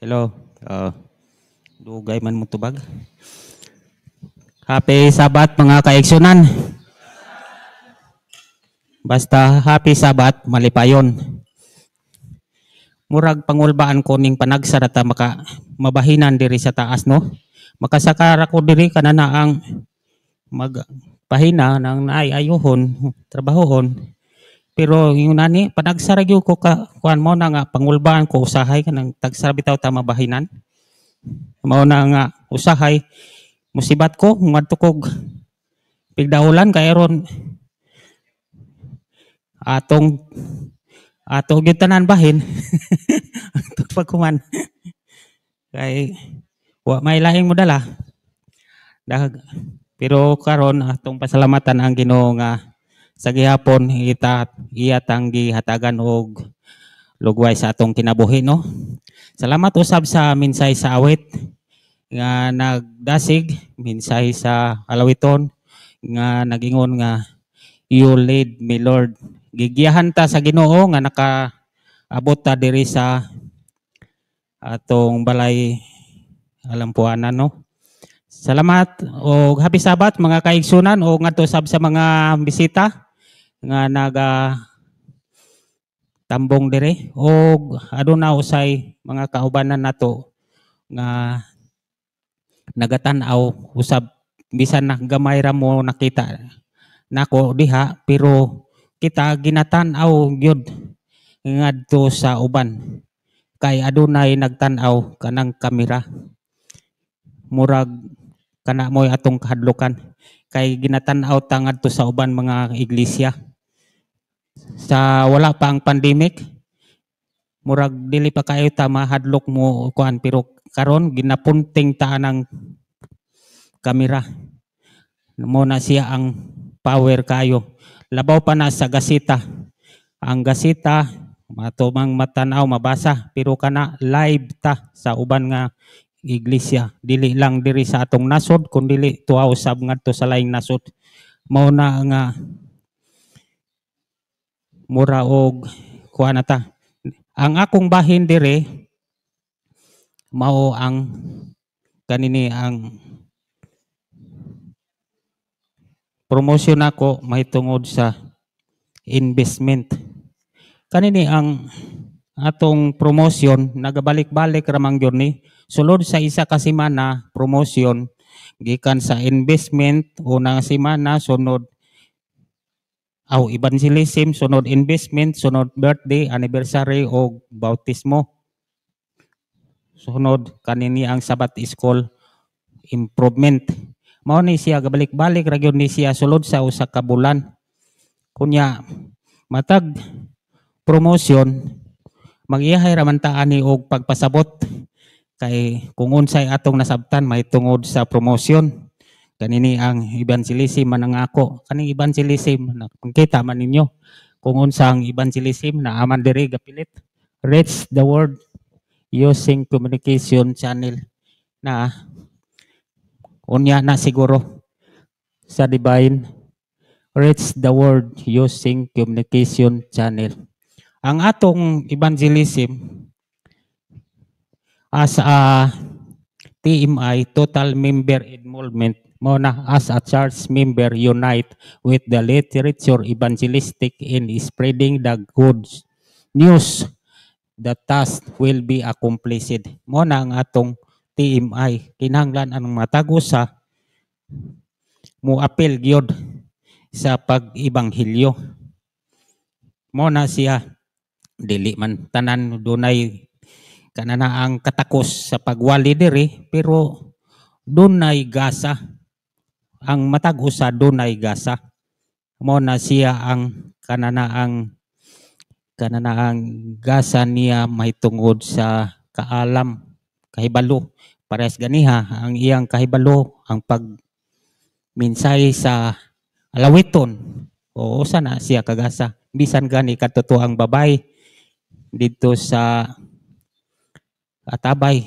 Hello. Dugay man mo tubag. Happy Sabat mga kaigsunan. Basta happy Sabat malipayon. Murag pangulbaan ko ning panagsara ta maka mabahinan diri sa taas no. Makasakara ko diri kanana ang magpahina ng naayuhon, trabahohon. Pero yung nani panagsara gyud ko ka kuan mo na nga pangulbaan ko usahay kanang tagsara bitaw ta mabahinan. Mao na nga usahay musibat ko ngadto kog pigdaulan kay ron atong gyud tanan bahin. Atong pagkuman kay wa may laing mo dala. Pero karon atong pasalamatan ang Ginoo nga sa gihapon iya tang gihatagan og lugway sa atong kinabuhi no. Salamat usab sa minsay sa awit nga nagdasig, minsay sa alawiton nga nagingon nga you lead me Lord. Gigiyahan ta sa Ginoo nga nakaabot ta diri sa atong balay alampuanan no. Salamat o happy Sabat mga kaigsunan o ngadto sab sa mga bisita nga naga tambong dire og aduna usay mga kaubanan nato nga nagatan-aw usab bisan na gamay ra mo nakita nako diha pero kita ginatan-aw gyud ngadto sa uban kay adunay nagtan-aw kanang kamera murag kana moy atong kahadlokan kay ginatan-aw ta ngadto sa uban mga iglesia sa wala pa ang pandemic murag dili pa kayo ta mahadlok mo kuan pero karon ginapunting ta ang kamera mo na siya ang power kayo labaw pa na sa gasita ang gasita matumang matanaw mabasa pero kana live ta sa uban nga iglesia dili lang diri sa atong nasod kun dili tuaw usab ngadto sa laing nasod mao na nga mura og kuan ta ang akong bahin dire mao ang kanini ang promosyon ako mahitungod sa investment kanini ang atong promosyon nagabalik-balik ramang gyud ni sulod sa isa ka semana promosyon gikan sa investment unang semana sunod evangelism sunod investment sunod birthday anniversary o bautismo sunod kanini ang Sabbath school improvement mao ni siya gabalik-balik ra gyud ni siya sulod sa usa ka bulan kunya matag promosyon mag-iyahay ra man ta ani og pagpasabot kay kung unsay atong nasabtan mahitungod sa promosyon kanini ang evangelism man ang ako kaning evangelism nakita man ninyo kung unsa ang evangelism na aman diri gapilit reach the world using communication channel na unya na siguro sa divine reach the world using communication channel ang atong evangelism as a TMI total member involvement mo na as a church member unite with the literature evangelistic in spreading the good news the task will be accomplished mo na ang atong TMI kinahanglan ang matago sa mo apil gyud sa pag-ibanghilyo mo na siya dili man tanan dunay kanana ang katakos sa pagwali diri pero dunay gasa ang matag usa dunay gasa mo na siya ang kanana ang gasa niya mahitungod sa kaalam kahibalo parehas ganiha ang iyang kahibalo ang pagminsay sa alawiton o usa na siya kagasa bisan gani katuto ang babay dito sa atabay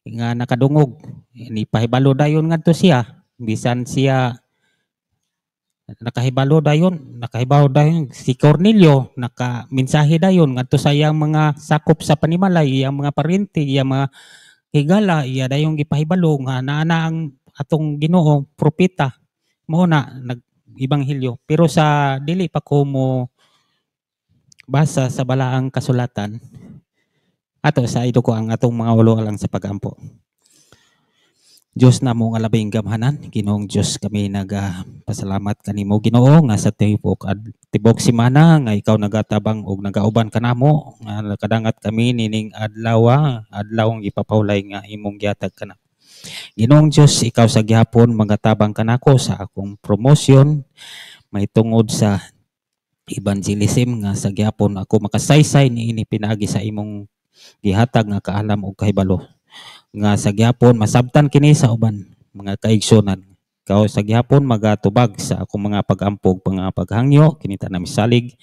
nga nakadungog ni pahibalo dayon ngadto siya bisan siya nakahibalo dayon si Cornelio, nakaminsahe dayon ngadto sa iyang mga sakop sa panimalay, iyang mga paryente, iyang mga higala, iya dayon gipahibalo nga naa na ang atong Ginoo propeta mao na nag-ebanghelyo. Pero sa dili pa ko mo basa sa balaang kasulatan, ato sa ido ko ang atong mga ulo lang sa pagampo. Diyos na mo nga labing gamhanan, Ginoong Diyos kami pasalamat kanimo Ginoo nga sa tibok semana nga ikaw nagatabang og nagauban kanamo nga nakadangat kami nining adlawng ipapawlay nga imong gihatag kana. Ginoong Diyos, ikaw sa gihapon magatabang kanako sa akong promotion may tungod sa evangelism nga sa gihapon ako makasaysay niini pinaagi sa imong gihatag nga kaalam og kahibalo nga sa gihapon masabtan kini sa uban mga kaigsunan. Ikaw sa gihapon magatubag sa akong mga pag-ampog, mga paghangyo kinita na misalig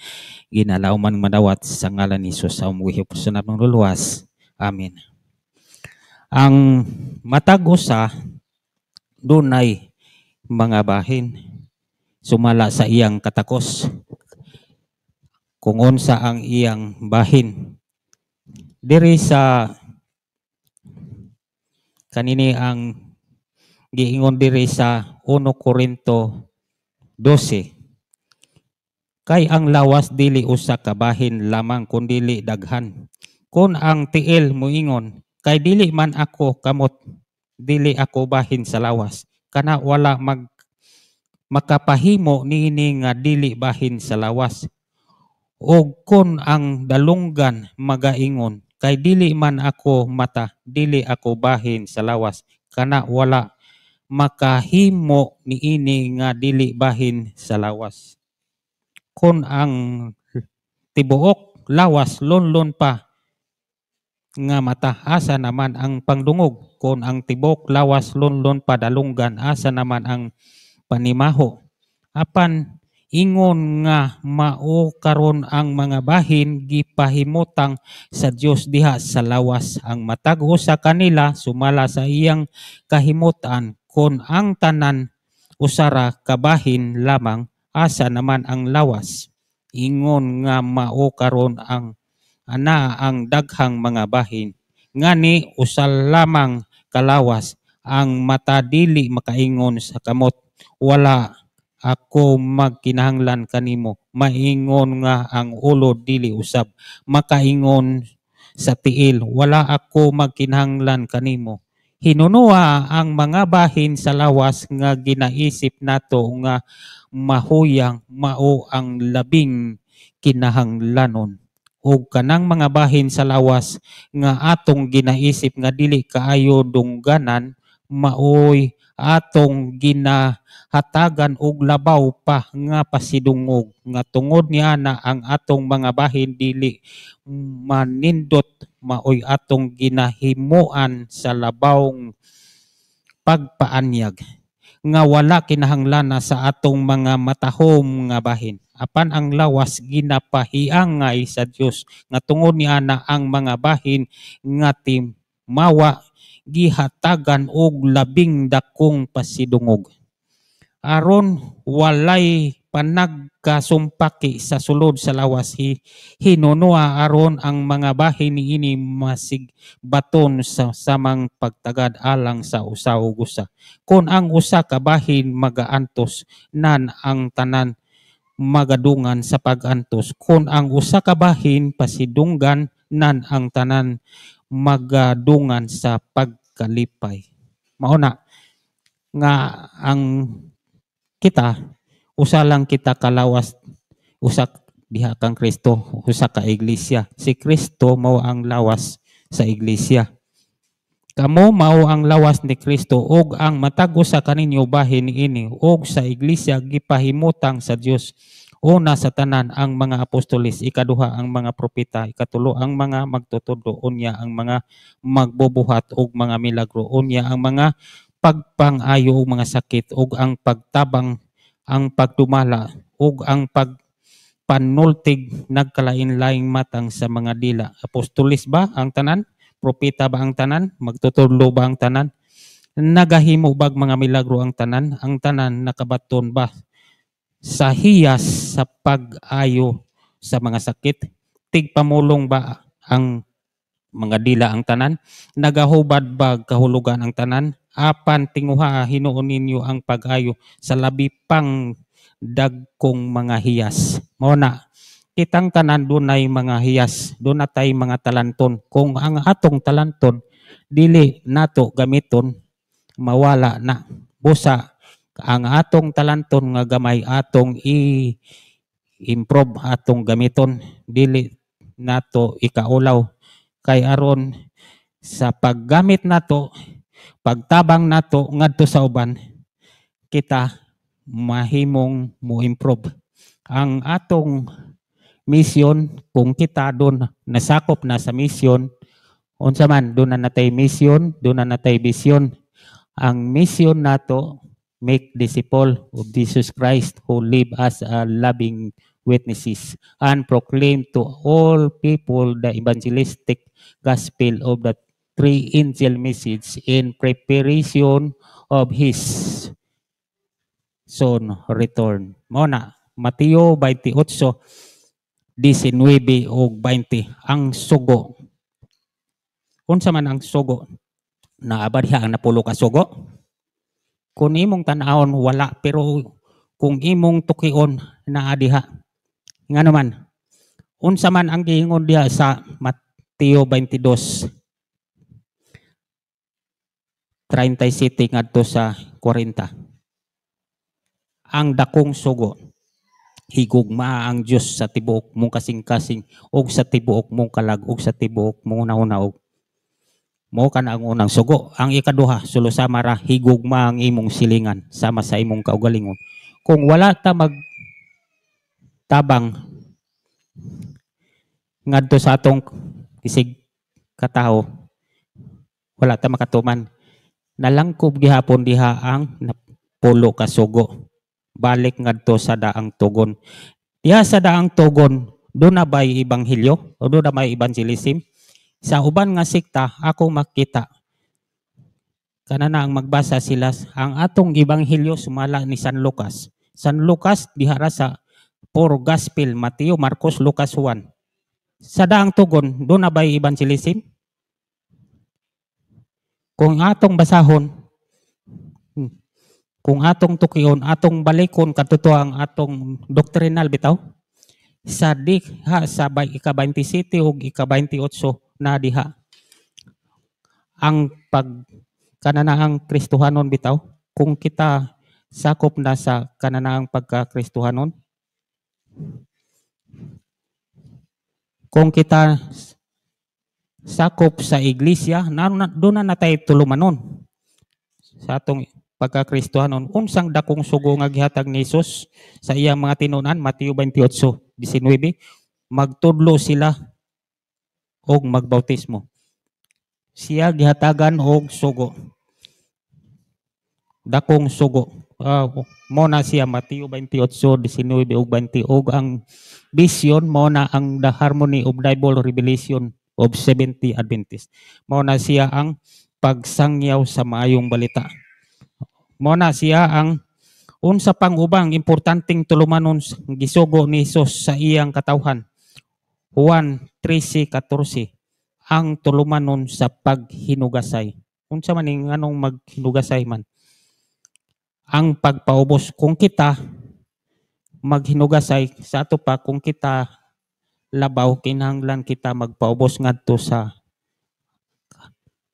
ginalauman madawat sa ngalan ni Hesus sa umuwi personal ng luluwas. Amen. Ang matag usa dunay mga bahin sumala sa iyang katakos kung unsa ang iyang bahin diri sa kanini ang giingon diri sa 1 Korinto 12. Kay ang lawas dili usa ka bahin lamang kun dili daghan. Kun ang tiil moingon, kay dili man ako kamot, dili ako bahin sa lawas. Kana wala makapahimo niini nga dili bahin sa lawas. O kun ang dalunggan magaingon, kay dili man ako mata, dili ako bahin sa lawas. Kana wala makahimo niini nga dili bahin sa lawas. Kun ang tibuok lawas lonlon pa nga mata, asa naman ang pangdungog. Kun ang tibuok lawas lonlon pa dalunggan, asa naman ang panimaho. Apan ingon nga mao karon ang mga bahin gipahimutang sa Dios diha sa lawas. Ang matag usa kanila sumala sa iyang kahimutan. Kun ang tanan usara kabahin lamang, asa naman ang lawas. Ingon nga mao karon ang ang daghang mga bahin. Ngani usal lamang kalawas, ang mata dili makaingon sa kamot, wala ako magkinahanglan kanimo. Maingon nga ang ulo dili usab makaingon sa tiil, wala ako magkinahanglan kanimo. Hinunoa ang mga bahin sa lawas nga ginaisip nato nga mahuyang mao ang labing kinahanglanon. O kanang mga bahin sa lawas nga atong ginaisip nga dili kaayo dungganan, maoy atong ginahatagan og labaw pa nga pasidungog nga tungod niana ang atong mga bahin dili manindot, maoy atong ginahimuan sa labawng pagpaanyag nga wala kinahanglan sa atong mga matahom nga bahin. Apan ang lawas ginapahiangay sa Dios nga tungod niana ang mga bahin nga timawa gihatagan og labing dakong pasidungog. Aron walay panagkasumpaki sa sulod sa lawas, hinunoa aron ang mga bahin niini masigbaton sa samang pagtagad alang sa usa ug usa. Kung ang usa ka bahin magaantos, nan ang tanan magadungan sa pagantos. Kung ang usa ka bahin pasidunggan, nan ang tanan magadungan sa pagkalipay. Mao na nga ang kita usa lang kita kalawas, usa diha kang Kristo, usa ka iglesia. Si Kristo mao ang lawas sa iglesia. Kamo mao ang lawas ni Kristo ug ang matag usa kaninyo bahin niini ug sa iglesia gipahimutang sa Dios. Una sa tanan ang mga apostoles, ikaduha ang mga propeta, ikatulo ang mga magtutudlo, unya ang mga magbubuhat og mga milagro, unya ang mga pagpang-ayo og mga sakit ug ang pagtabang, ang pagdumala ug ang pagpanultig nagkalain-laing matang sa mga dila. Apostoles ba ang tanan? Propeta ba ang tanan? Magtutudlo ba ang tanan? Nagahimo bag mga milagro ang tanan? Ang tanan nakabaton ba sa hiyas sa pag-ayo sa mga sakit, tigpamulong ba ang mga dila ang tanan, nagahubad ba kahulugan ang tanan, apan tinguha hinuon ninyo ang pag-ayo sa labi pang dagkong mga hiyas. Mao na kitang tanan dunay mga hiyas, doon natay mga talanton. Kung ang atong talanton dili nato gamiton, mawala na. Busa ang atong talanton nga gamay atong i-improve atong gamiton, dili nato ikaulaw kay aron sa paggamit nato, pagtabang nato ngadto sa uban, kita mahimong mo improve ang atong mission. Kung kita doon nasakop na sa mission, unsa man doon na natay mission, doon na natay vision. Ang mission nato, make disciple of Jesus Christ who live as a loving witnesses and proclaim to all people the evangelistic gospel of the three angel message in preparation of his son return. Mao na Mateo 28:19 ug 20 ang sugo. Unsa man ang sugo? Naabad siya ang napulo ka sugo. Kung imong tan-awon wala, pero kung imong tukion naa diha. Nga naman, unsa man ang giingon diha sa Mateo 22:37 ngadto sa 40. Ang dakong sugo, higugma ang Dios sa tibuok mong kasing-kasing ug sa tibuok mong kalag ug sa tibuok mong nahunaog. Mao kana ang unang sugo. Ang ikaduha, sulusama ra, higugma ang imong silingan sama sa imong kaugalingon. Kung wala ta magtabang ngadto sa atong isig kataho, wala ta makatuman. Nalangkob gihapon diha ang napulo ka sugo. Balik ngadto sa daang tugon. Diha sa daang tugon, doon na ba'y ibanghilyo o doon na may evangelism? Sa uban nga sikta, ako makita, kanana ang magbasa sila, ang atong ibanghilyo sumala ni San Lucas. San Lucas, dihara sa puro gospel, Mateo, Marcos, Lucas, Juan. Sa daang tugon, doon na ba'y evangelism? Kung atong basahon, kung atong tukion, atong balikon katuto ang atong doktrinal bitaw, sa diha sa ika-27 ug ika-28 na diha ang kananaang Kristohanon bitaw. Kung kita sakop na sa kananaang pagka-Kristohanon, kung kita sakop sa iglesia, doon na natay tulumanon sa atong pagka-Kristohanon. Unsang dakong sugo nga gihatag ni Jesus sa iyang mga tinunan, Mateo 28:19, magtudlo sila og magbautismo. Siya gihatagan og sugo, dakong sugo. Mo na siya Mateo 28:19 ug 20, og ang vision mo na ang the harmony of Bible revelation of 70 Adventist. Mo na siya ang pagsangyaw sa maayong balita. Mo na siya ang unsa pang ubang importanteng tulumanon gisugo ni Jesus sa iyang katawhan. Juan 13:14, ang tulumanon sa paghinugasay. Unsa man ning anong maghinugasay man? Ang pagpaubos. Kung kita maghinugasay sa ato pa, kung kita labaw, kinahanglan kita magpaubos ngadto sa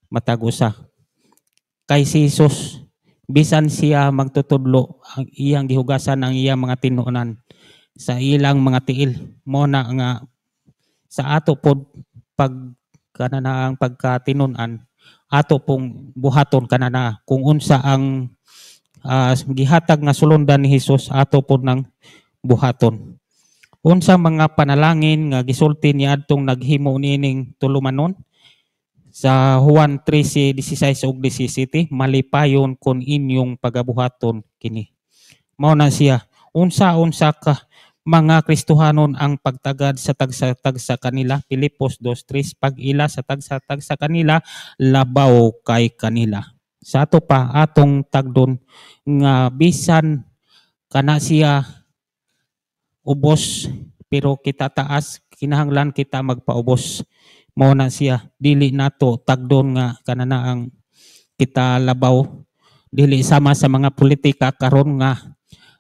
matag usa. Kay si Jesus, bisan siya magtutudlo, ang iyang gihugasan ang iyang mga tinunan sa ilang mga tiil. Mo na nga sa ato pod pag kanana ang pagkatinunan, ato pong buhaton kanana kung unsa ang gihatag nga sulondan ni Jesus, ato pod nang buhaton. Unsa mga panalangin nga gisulti niya adtong naghimo nining tulumanon sa Juan 13:16 ug 17, malipayon kon inyong pagabuhaton kini. Mao na siya, unsa ka mga Kristohanon ang pagtagad sa tagsa-tagsa kanila, Pilipos 2:3, pag-ila sa tagsa-tagsa kanila, labaw kay kanila. Sa ato pa atong tagdon nga bisan kana siya ubos pero kita taas kinahanglan kita magpaubos. Mao na siya dili nato tagdon nga kanana ang kita labaw dili sama sa mga politika karon nga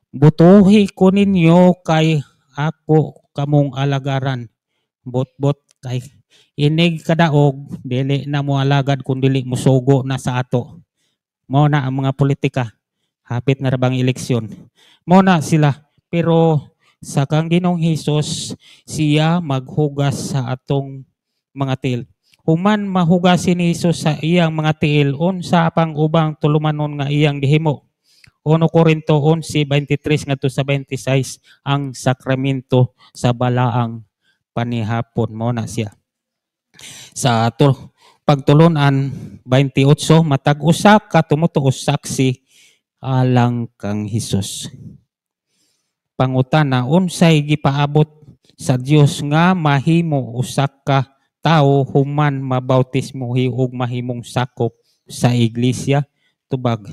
butuhi ko ninyo kay ako kamong alagaran bot-bot kay inig kadaog dili na mo alagad kung dili musugo na sa ato. Mao na ang mga politika hapit na rabang eleksyon. Mao na sila pero sa kang Ginoong Hesus siya maghugas sa atong mga tiil. Human mahugasin ni Hesus sa iyang mga tiil unsa pang ubang tulumanon nga iyang gihimo. 1 Corinto 11:23 ngadto sa 26 ang sakramento sa balaang panihapon mo na siya. Sa pagtulunan 28 matag usa ka tumutuo saksi alang kang Hesus. Pangutana unsay gipaabot sa Dios nga mahimo usa ka tawo human mabautismo ug mahimong sakop sa iglesia? Tubag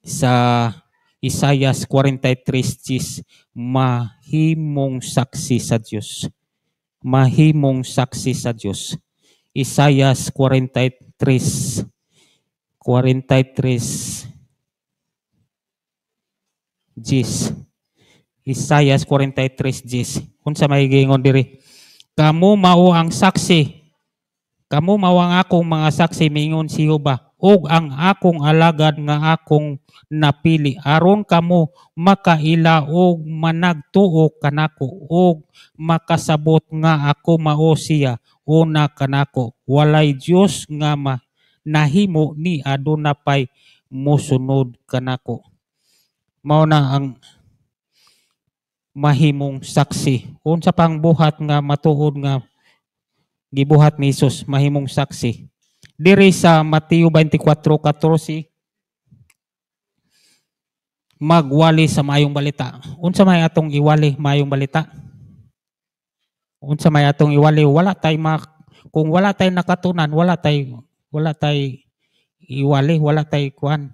sa Isaias 43:10 mahimong saksi sa Dios. Mahimong saksi sa Dios. Isaias 43:10. Isaias 43:10. Unsa may giingon diri? Kamu mao ang saksi. Kamu mao ang akong mga saksi mingon si Jehova ug ang akong alagad nga akong napili aron kamo makaila ug managtuo kanako ug makasabot nga ako mao siya una kanako walay Dios nga nahimo ni adunay mosunod kanako. Mao na ang mahimong saksi. Unsa pang buhat nga matuod nga gibuhat ni Hesus mahimong saksi. Diri sa Mateo 24:14 magwali sa maayong balita. Unsa may atong iwali maayong balita? Unsa may atong iwali wala tay kung wala tay nakatunan wala tay iwali wala tay kuan.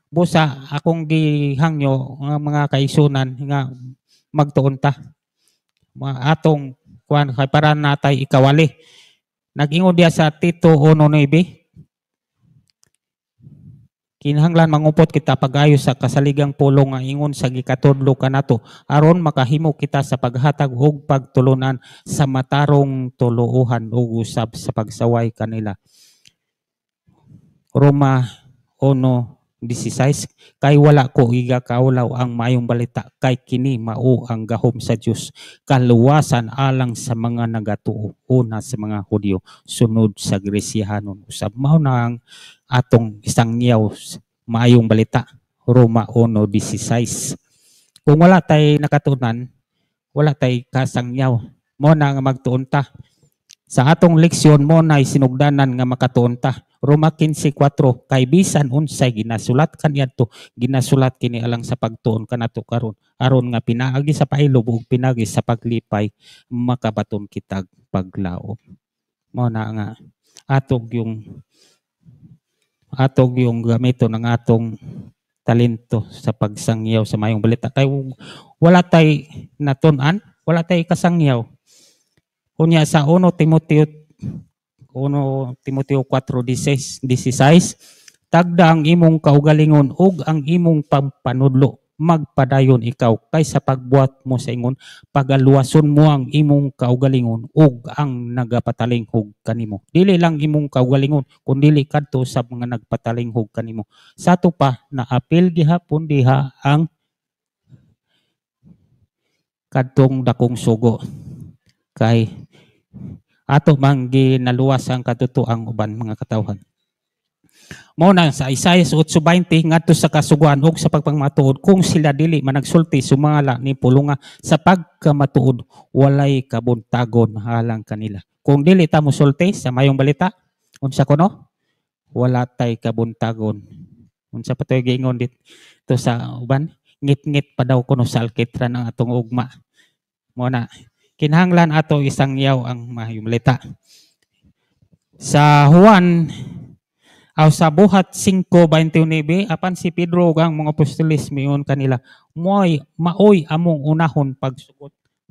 Busa akong gihangyo nga mga kaisunan nga magtuon ta. Atong kuan kay para natay ikawali. Nag-ingon diya sa Tito 1:9. Kinahanglan mangupot kita pag-ayo sa kasaligang pulong nga ingon sa gikatudlo kanato aron makahimo kita sa paghatag og pagtulunan sa matarong tuluohan ug usab sa pagsaway kanila. Roma 1:16 kay wala ko igakaulaw ang maayong balita kay kini mao ang gahom sa Dios kaluwasan alang sa mga nagatuo una sa mga Hudyo sunod sa Gresiyanon usab mao na ang atong isangyaw maayong balita Roma 1:16. Kung wala tay nakatunan wala tay kasangyaw mo na nga magtuon ta sa atong leksyon mo na sinugdanan nga makatuon ta. Roma 15:4 kay bisan unsay ginasulat kaniadto ginasulat kini alang sa pagtuon kanato karon aron nga pinaagi sa pailob ug pinaagi sa paglipay makabaton kitag paglaom. Mao na nga atog yung gamito ng atong talento sa pagsangyaw sa mayong balita kay wala tay natun-an wala tay kasangyaw. Unya sa 1 Timoteo 4:16 tagda ang imong kaugalingon ug ang imong pampanudlo magpadayon ikaw kaysa pagbuhat mo sa ingon pagaluwason mo ang imong kaugalingon ug ang nagapatalinghog kanimo. Dili lang imong kaugalingon kundi kadto sa mga nagpatalinghog kanimo. Sato pa naapil gihapon diha ang kadtong dakong sugo kay ato mang ginaluwas ang katutuang uban mga katawhan. Mao na sa Isaias 8:20 ngadto sa kasuguan ug sa pagpangmatuod kung sila dili managsulti sumala ni pulunga sa pagkamatuod walay kabuntagon halang kanila. Kung dili ta mosulti sa mayong balita unsa kuno wala tay kabuntagon. Unsa pa toy giingon dito sa uban ngit-ngit pa daw kuno sa alkitran ang atong ugma. Mao na kinahanglan ato isangyaw ang mayong balita. Sa Juan Aw sa buhat 5:29 apan si Pedro gang mga apostoles miyon kanila maoy among unahon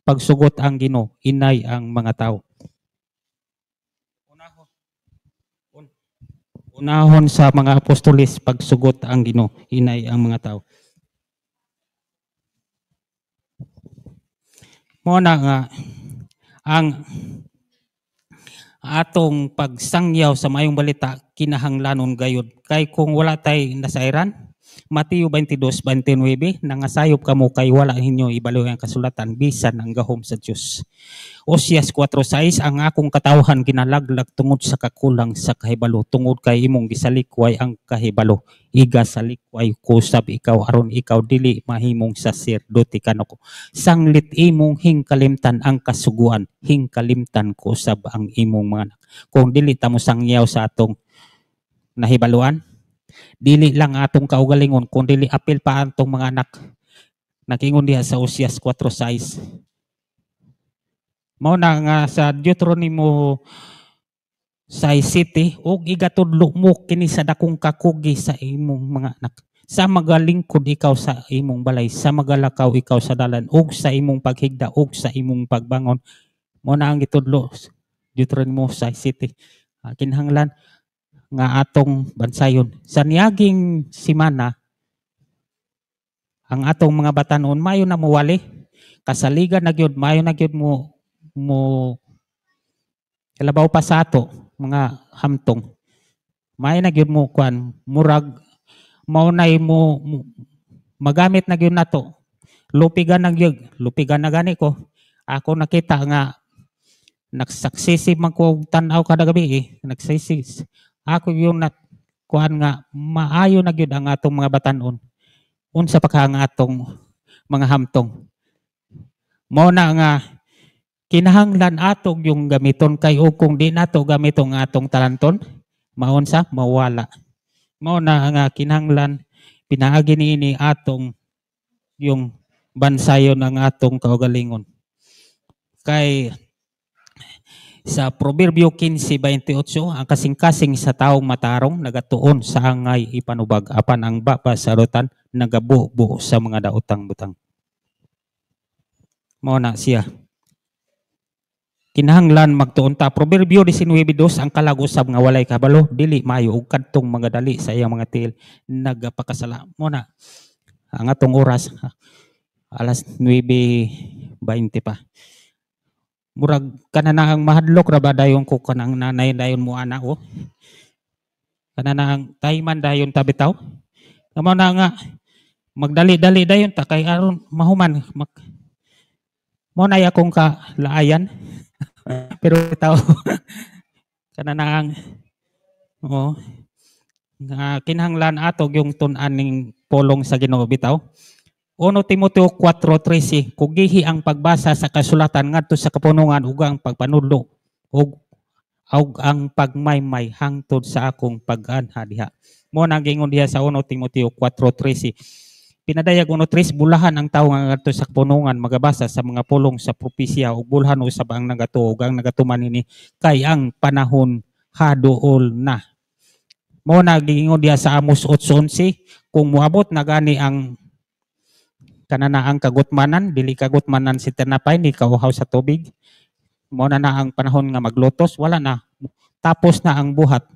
pagsugot ang Ginoo inay ang mga tao. Unahon, unahon sa mga apostoles pagsugot ang Ginoo inay ang mga tao. Mo na nga ang atong pagsangyaw sa mayong balita kinahanglanon gayud kay kung wala tay nasairan Mateo 22:29 nangasayop kamo kay wala ninyo ibalo ang kasulatan bisan ang gahom sa Dios. Osias 4:6 ang akong katawhan ginalaglag tungod sa kakulang sa kahibalo tungod kay imong gisalikway ang kahibalo iga salikway kusab ikaw aron ikaw dili mahimong saserdote kanako sanglit imong hingkalimtan ang kasuguan hingkalimtan kusab ang imong mga anak kung dili ta mo sangyaw sa atong nahibaluan dili lang atong kaugalingon kung dili apil pa atong mga anak nakingon diha sa Osias 4:6 mao na nga sa Deuteronomy 6:7 ug igatudlo mo kini sa dakong kakugi sa imong mga anak sa magalingkod ikaw sa imong balay sa magalakaw ikaw sa dalan ug sa imong paghigda ug sa imong pagbangon mao na ang gitudlo Deuteronomy 6:7 kinahanglan nga atong bansayon sa niaging simana ang atong mga batanon mayo na muwali kasaligan na gyud mayo na gyud mo kalabaw pa sa ato mga hamtong mayo na gyud mo kuan murag maunay mo magamit na gyud nato lupigan na gani ko ako nakita nga nagsaksisi man ko tan-aw kada gabi nagsaksisi ako yung kuan nga maayo na gyud ang atong mga batanon unsa pa ka ang atong mga hamtong mao na nga kinahanglan atog yung gamiton kay ug kung di nato gamiton ang atong talanton maunsa mawala mao na nga kinahanglan pinaagi niini atong yung bansayon ang atong kaugalingon kay sa Proverbio 15:28 ang kasing-kasing sa taong matarong nagatuon sa angay ipanubag apan ang baba sa rutan nagabuo sa mga daotang butang mao na siya kinahanglan magtuon ta Proverbio 19:2 ang kalag usab nga walay kabalo dili maayo ug kadtong mga dali sa iyang mga tiil nagapakasala mo na ang atong oras alas 9:20 pa murag kananang mahadlok ra ba dayon ko kanang nanay dayon mo ana o kananang tayman dayon tabitaw kamo na nga magdali-dali dayon ta kay aron mahuman mo na akong kalaayan pero bitaw kananang kinahanglan atog yung tun-an ning pulong sa Ginoo bitaw 1 Timoteo 4:13 kugihi ang pagbasa sa kasulatan ngadto sa kapunungan ug ang pagpanudlo ug ang pagmaymay hangtod sa akong pag-anha diha mo nang gingon diha sa 1 Timoteo 4:13 pinadayag 1:3 bulahan ang tawo nga ngadto sa kapunungan magabasa sa mga pulong sa propesya ug bulahan usab ang nagatuo ug ang nagatuman ini kay ang panahon haduol na mo na gingon diha sa Amos 8:11 kung moabot na gani ang kanana ang kagutmanan dili kagutmanan si tinapay ni kauhaw sa tubig mo na ang panahon nga maglutos wala na tapos na ang buhat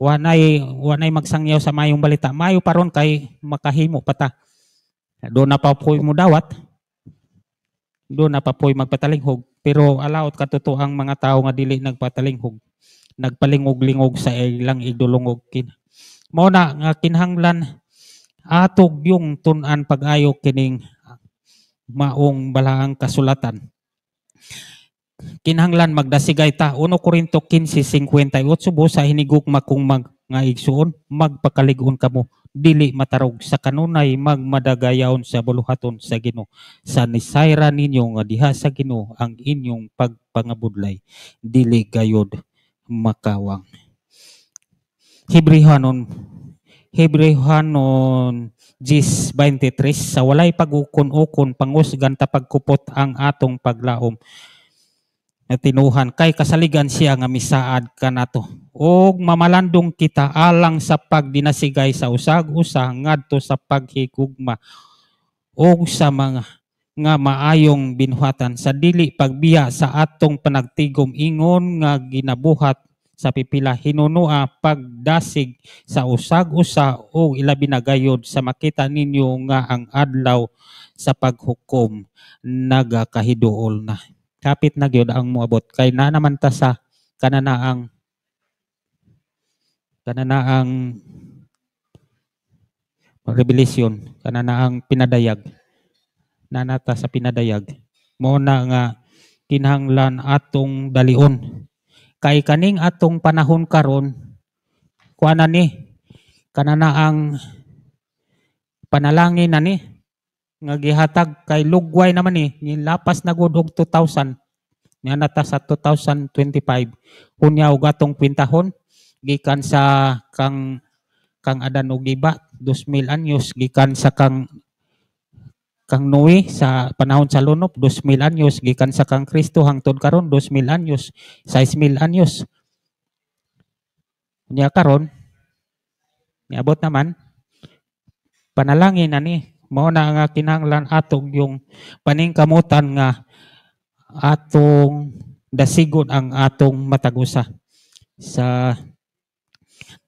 wanay magsangyaw sa mayong balita mayo paron kay makahimo pata do na pa poy mo dawat do na pa poy magpatalinghog pero alaot katuto ang mga tao nga dili nagpatalinghog nagpalingog-lingog sa ilang idulungog mo na nga kinahanglan atog yung tun-an pag-ayo kining maong balaang kasulatan kinahanglan magdasigay ta 1 Corinto 15:58 sa hinigugma kung nga igsuon magpakalig-on kamo dili matarog sa kanunay magmadagayaon sa buluhaton sa Ginoo sa nisayra ninyo nga diha sa Ginoo ang inyong pagpangabudlay dili gayud makawang Hebrehanon 10:23 sa walay pag-ukon-ukon pangusgan ta pagkupot ang atong paglaom na tinuhan kay kasaligan siya nga misaad kanato o mamalandong kita alang sa pagdinasigay sa usag-usa ngadto sa paghigugma o sa mga nga maayong binuhatan sa dili pagbiya sa atong panagtigom ingon nga ginabuhat sa pipila hinunua pagdasig sa usag-usa o ilabi na gayod sa makita ninyo nga ang adlaw sa paghukom nagakahiduol na. Kapit na gyud ang moabot kay na naman ta sa kananaang revelation, kananaang pinadayag, nanata sa pinadayag. Mo na nga kinahanglan atong dalion. Kay kaning atong panahon karon, kuana ni, kananaang panalangin na ni, nga gihatag kay lugway naman ni, nilapas na gud og 2,000, nga nata sa 2025. Unya og atong kwintahon, gikan sa kang Adan ug Eva 2,000 anyos, gikan sa kang Noe sa panahon sa lunop 2,000 anyos, gikan sa kang Kristo hangtod karon 2,000 anyos, 6,000 anyos. Unya karon niabot naman panalangin na ni, mao na nga kinahanglan atong yung paningkamutan nga atong dasigon ang atong matagusa sa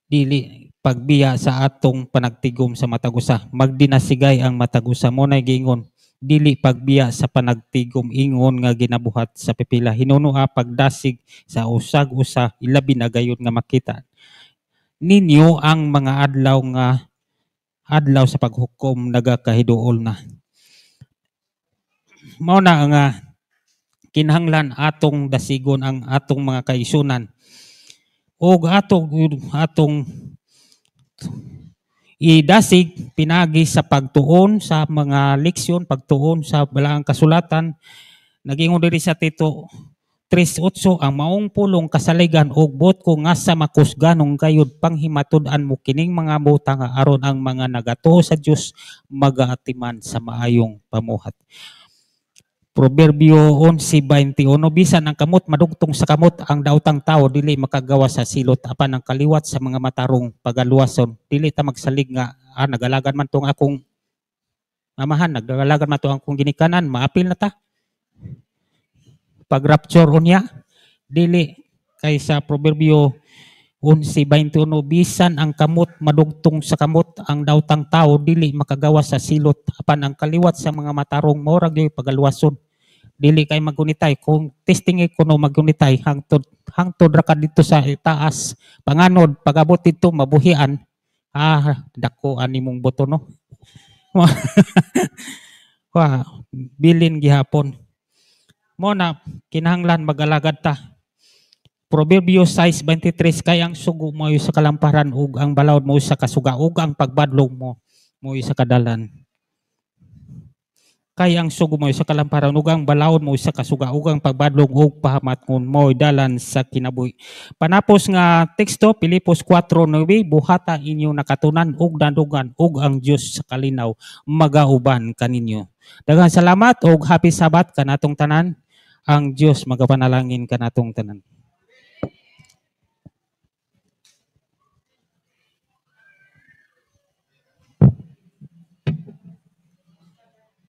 dili pagbiya sa atong panagtigom sa matagusa. Magdinasigay ang matagusa mo na giingon dili pagbiya sa panagtigom ingon nga ginabuhat sa pipila hinunua pagdasig sa usag-usa ilabi na gayon nga makita ninyo ang mga adlaw sa paghukom nagakahiduol na. Mao na nga kinahanglan atong dasigon ang atong mga kaisunan ug atong idasig pinagi sa pagtuon sa mga leksyon, pagtuon sa balaang kasulatan. Nagingon diri sa Tito 3:8 ang maong pulong kasaligan ug bot ko nga sa makusganong gayud panghimatud-an mo kining mga butang nga aron ang mga nagatuo sa Dios magaatiman sa maayong pamuhat. Proverbio 11:21 bisan ang kamot madugtong sa kamot ang daotang tao dili makagawa sa silot apan ang kaliwat sa mga matarong pagaluwason dili ta magsalig nga nagalagan man tong akong amahan, nagalagan man tong akong ginikanan, maapil na ta pag rapture unya dili kay sa Proverbio 11:21 bisan ang kamot madugtong sa kamot ang daotang tao dili makagawa sa silot apan ang kaliwat sa mga matarong mao ra gyud pagaluwason dili kay magunitay kung testing ko no magunitay hangtod ra ka dito sa taas panganod pagabot dito mabuhian dako ani mong boto no. Bilin gihapon mo na kinahanglan magalagad ta. Proverbio 6:23 kay ang sugo mo sa kalamparan ug ang balawod mo sa kasuga ug ang pagbadlong mo sa kadalan. Kay ang sugo mo sa kalamparan ug ang balawod mo sa kasuga ug ang pagbadlong ug pahamatngon mo dalan sa kinabuhi. Panapos nga teksto Pilipos 4:9 buhata inyo nakatunan ug dandugan ug ang Dios sa kalinaw magauban kaninyo. Daghang salamat ug happy Sabat kanatong tanan. Ang Dios magapanalangin kanatong tanan.